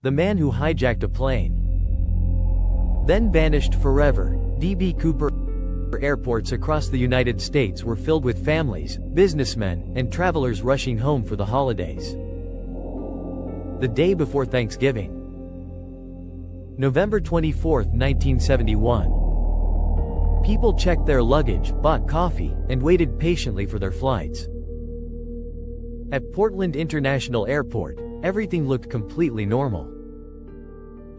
the man who hijacked a plane, then vanished forever. D.B. Cooper. Airports across the United States were filled with families, businessmen, and travelers rushing home for the holidays. The day before Thanksgiving, November 24, 1971. People checked their luggage, bought coffee, and waited patiently for their flights. At Portland International Airport, everything looked completely normal.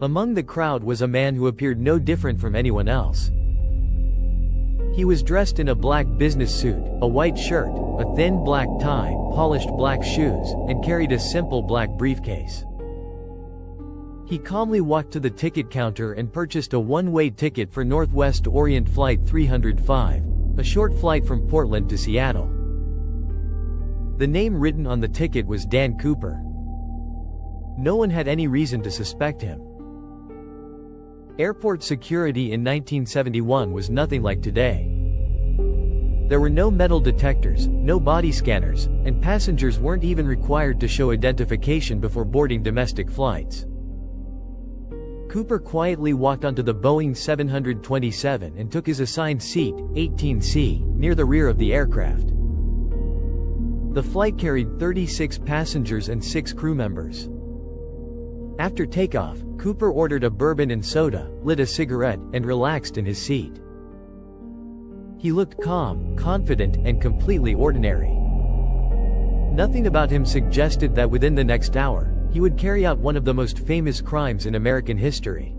Among the crowd was a man who appeared no different from anyone else. He was dressed in a black business suit, a white shirt, a thin black tie, polished black shoes, and carried a simple black briefcase. He calmly walked to the ticket counter and purchased a one-way ticket for Northwest Orient Flight 305, a short flight from Portland to Seattle. The name written on the ticket was Dan Cooper. No one had any reason to suspect him. Airport security in 1971 was nothing like today. There were no metal detectors, no body scanners, and passengers weren't even required to show identification before boarding domestic flights. Cooper quietly walked onto the Boeing 727 and took his assigned seat, 18C, near the rear of the aircraft. The flight carried 36 passengers and 6 crew members. After takeoff, Cooper ordered a bourbon and soda, lit a cigarette, and relaxed in his seat. He looked calm, confident, and completely ordinary. Nothing about him suggested that within the next hour, he would carry out one of the most famous crimes in American history.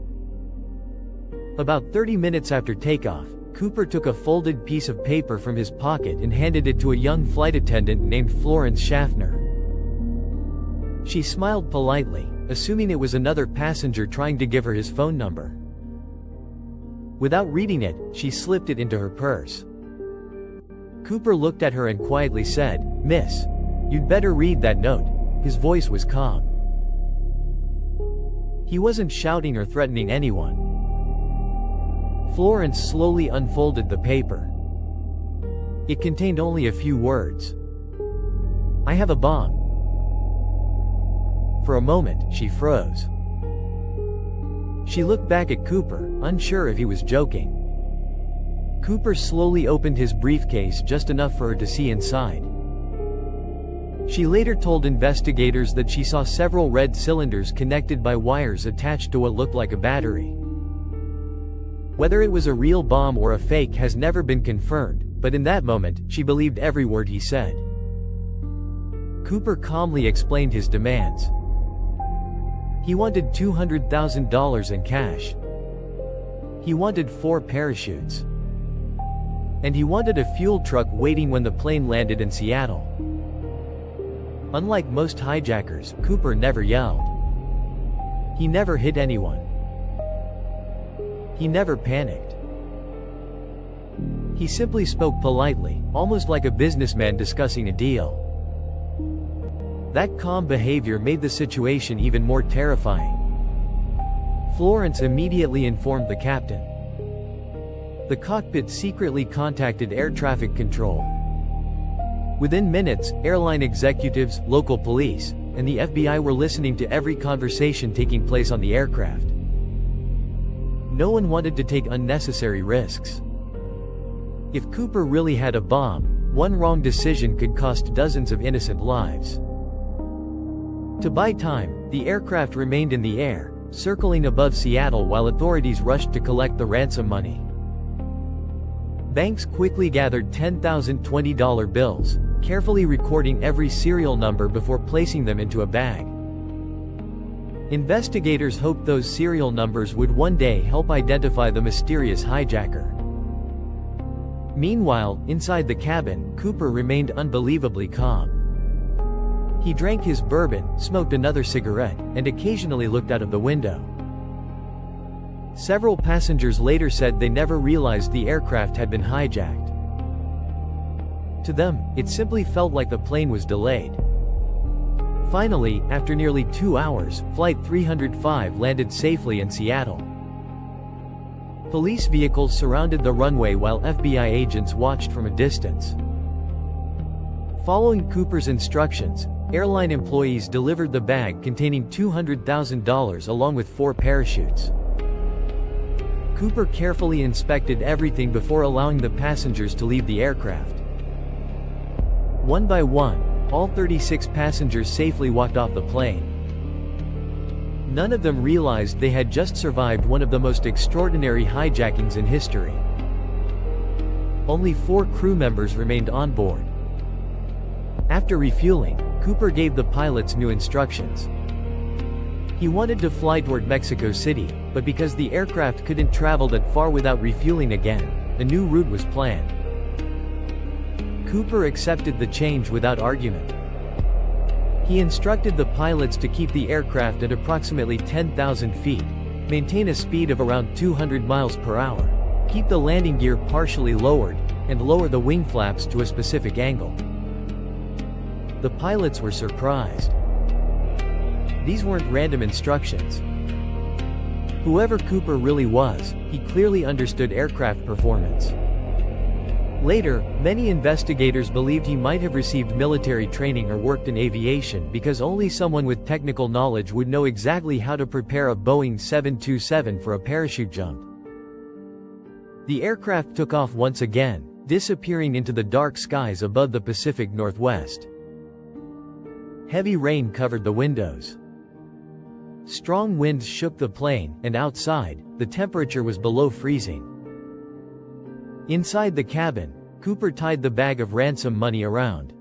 About 30 minutes after takeoff, Cooper took a folded piece of paper from his pocket and handed it to a young flight attendant named Florence Schaffner. She smiled politely, assuming it was another passenger trying to give her his phone number. Without reading it, she slipped it into her purse. Cooper looked at her and quietly said, "Miss, you'd better read that note." His voice was calm. He wasn't shouting or threatening anyone. Florence slowly unfolded the paper. It contained only a few words. "I have a bomb." For a moment, she froze. She looked back at Cooper, unsure if he was joking. Cooper slowly opened his briefcase just enough for her to see inside. She later told investigators that she saw several red cylinders connected by wires attached to what looked like a battery. Whether it was a real bomb or a fake has never been confirmed, but in that moment, she believed every word he said. Cooper calmly explained his demands. He wanted $200,000 in cash. He wanted 4 parachutes. And he wanted a fuel truck waiting when the plane landed in Seattle. Unlike most hijackers, Cooper never yelled. He never hit anyone. He never panicked. He simply spoke politely, almost like a businessman discussing a deal. That calm behavior made the situation even more terrifying. Florence immediately informed the captain. The cockpit secretly contacted air traffic control. Within minutes, airline executives, local police, and the FBI were listening to every conversation taking place on the aircraft. No one wanted to take unnecessary risks. If Cooper really had a bomb, one wrong decision could cost dozens of innocent lives. To buy time, the aircraft remained in the air, circling above Seattle while authorities rushed to collect the ransom money. Banks quickly gathered 10,000 $20 bills, carefully recording every serial number before placing them into a bag. Investigators hoped those serial numbers would one day help identify the mysterious hijacker. Meanwhile, inside the cabin, Cooper remained unbelievably calm. He drank his bourbon, smoked another cigarette, and occasionally looked out of the window. Several passengers later said they never realized the aircraft had been hijacked. To them, it simply felt like the plane was delayed. Finally, after nearly 2 hours, Flight 305 landed safely in Seattle. Police vehicles surrounded the runway while FBI agents watched from a distance. Following Cooper's instructions, Airline employees delivered the bag containing $200,000 along with 4 parachutes. Cooper carefully inspected everything before allowing the passengers to leave the aircraft. One by one, all 36 passengers safely walked off the plane. None of them realized they had just survived one of the most extraordinary hijackings in history. Only 4 crew members remained on board. After refueling, Cooper gave the pilots new instructions. He wanted to fly toward Mexico City, but because the aircraft couldn't travel that far without refueling again, a new route was planned. Cooper accepted the change without argument. He instructed the pilots to keep the aircraft at approximately 10,000 feet, maintain a speed of around 200 miles per hour, keep the landing gear partially lowered, and lower the wing flaps to a specific angle. The pilots were surprised. These weren't random instructions. Whoever Cooper really was, he clearly understood aircraft performance. Later, many investigators believed he might have received military training or worked in aviation because only someone with technical knowledge would know exactly how to prepare a Boeing 727 for a parachute jump. The aircraft took off once again, disappearing into the dark skies above the Pacific Northwest. Heavy rain covered the windows. Strong winds shook the plane, and outside, the temperature was below freezing. Inside the cabin, Cooper tied the bag of ransom money around.